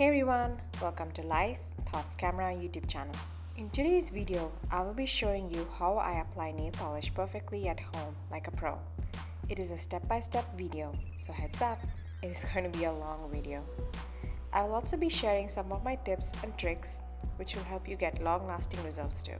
Hey everyone, welcome to LifeThoughtsCamera YouTube channel. In today's video, I will be showing you how I apply nail polish perfectly at home like a pro. It is a step-by-step video, so heads up, it is going to be a long video. I will also be sharing some of my tips and tricks which will help you get long-lasting results too.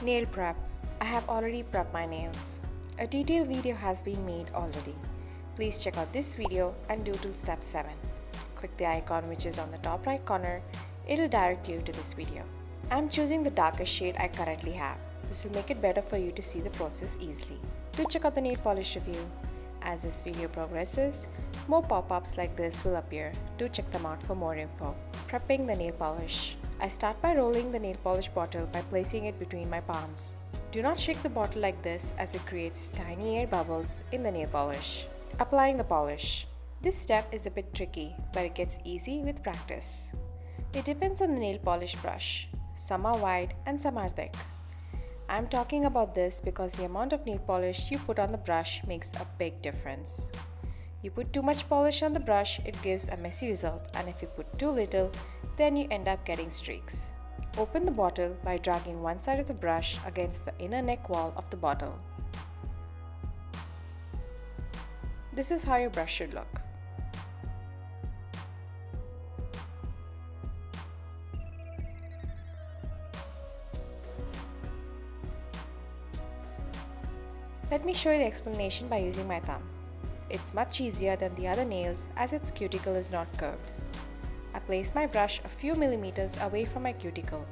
Nail prep. I have already prepped my nails. A detailed video has been made already. Please check out this video and do till step 7. Click the icon which is on the top right corner. It'll direct you to this video. I'm choosing the darkest shade I currently have. This will make it better for you to see the process easily. Do check out the nail polish review. As this video progresses, more pop-ups like this will appear. Do check them out for more info. Prepping the nail polish. I start by rolling the nail polish bottle by placing it between my palms. Do not shake the bottle like this as it creates tiny air bubbles in the nail polish. Applying the polish. This step is a bit tricky, but it gets easy with practice. It depends on the nail polish brush. Some are wide and some are thick. I'm talking about this because the amount of nail polish you put on the brush makes a big difference. You put too much polish on the brush, it gives a messy result, and if you put too little, then you end up getting streaks. Open the bottle by dragging one side of the brush against the inner neck wall of the bottle. This is how your brush should look. Let me show you the explanation by using my thumb. It's much easier than the other nails as its cuticle is not curved. I place my brush a few millimeters away from my cuticle,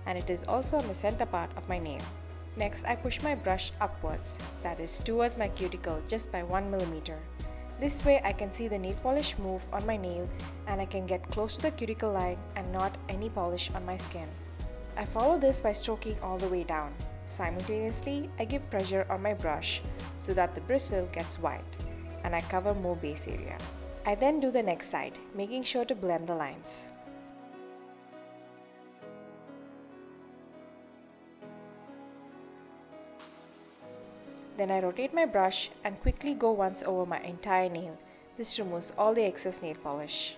and it is also on the center part of my nail. Next, I push my brush upwards, that is towards my cuticle just by 1 millimeter. This way I can see the nail polish move on my nail and I can get close to the cuticle line and not any polish on my skin. I follow this by stroking all the way down. Simultaneously, I give pressure on my brush so that the bristle gets white and I cover more base area. I then do the next side, making sure to blend the lines. Then I rotate my brush and quickly go once over my entire nail. This removes all the excess nail polish.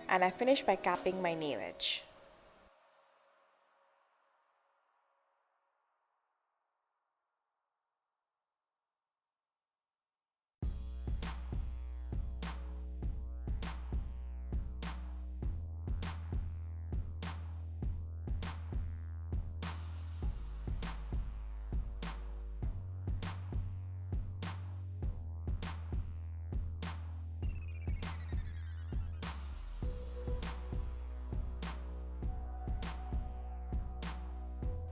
And I finish by capping my nail edge.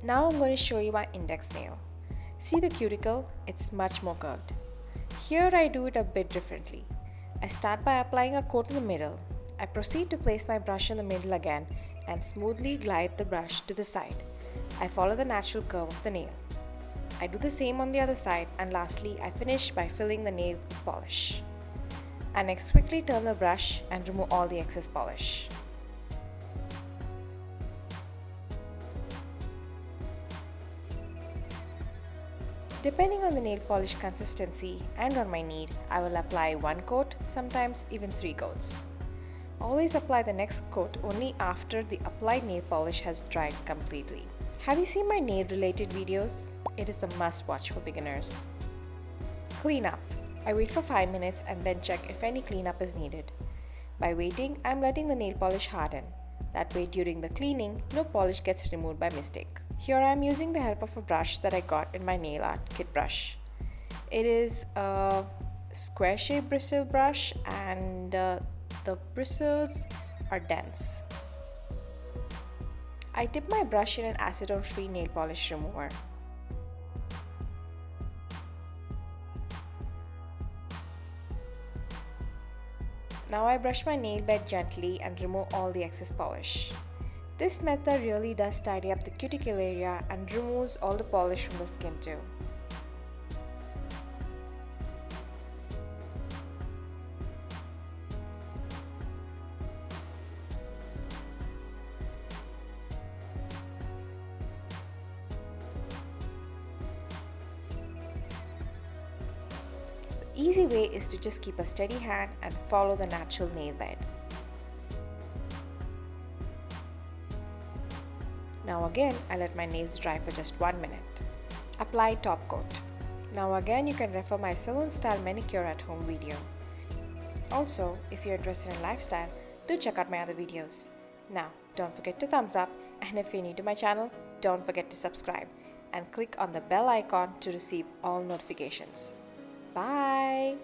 Now I'm going to show you my index nail. See the cuticle? It's much more curved. Here I do it a bit differently. I start by applying a coat in the middle. I proceed to place my brush in the middle again and smoothly glide the brush to the side. I follow the natural curve of the nail. I do the same on the other side, and lastly I finish by filling the nail with polish. I next quickly turn the brush and remove all the excess polish. Depending on the nail polish consistency and on my need, I will apply 1 coat, sometimes even 3 coats. Always apply the next coat only after the applied nail polish has dried completely. Have you seen my nail related videos? It is a must watch for beginners. Clean up. I wait for 5 minutes and then check if any cleanup is needed. By waiting, I am letting the nail polish harden. That way during the cleaning, no polish gets removed by mistake. Here I am using the help of a brush that I got in my nail art kit brush. It is a square shaped bristle brush and the bristles are dense. I dip my brush in an acetone-free nail polish remover. Now I brush my nail bed gently and remove all the excess polish. This method really does tidy up the cuticle area and removes all the polish from the skin too. Easy way is to just keep a steady hand and follow the natural nail bed. Now again, I let my nails dry for just 1 minute. Apply top coat. Now again, you can refer my salon style manicure at home video. Also, if you're interested in lifestyle, do check out my other videos. Now, don't forget to thumbs up, and if you're new to my channel, don't forget to subscribe and click on the bell icon to receive all notifications. Bye!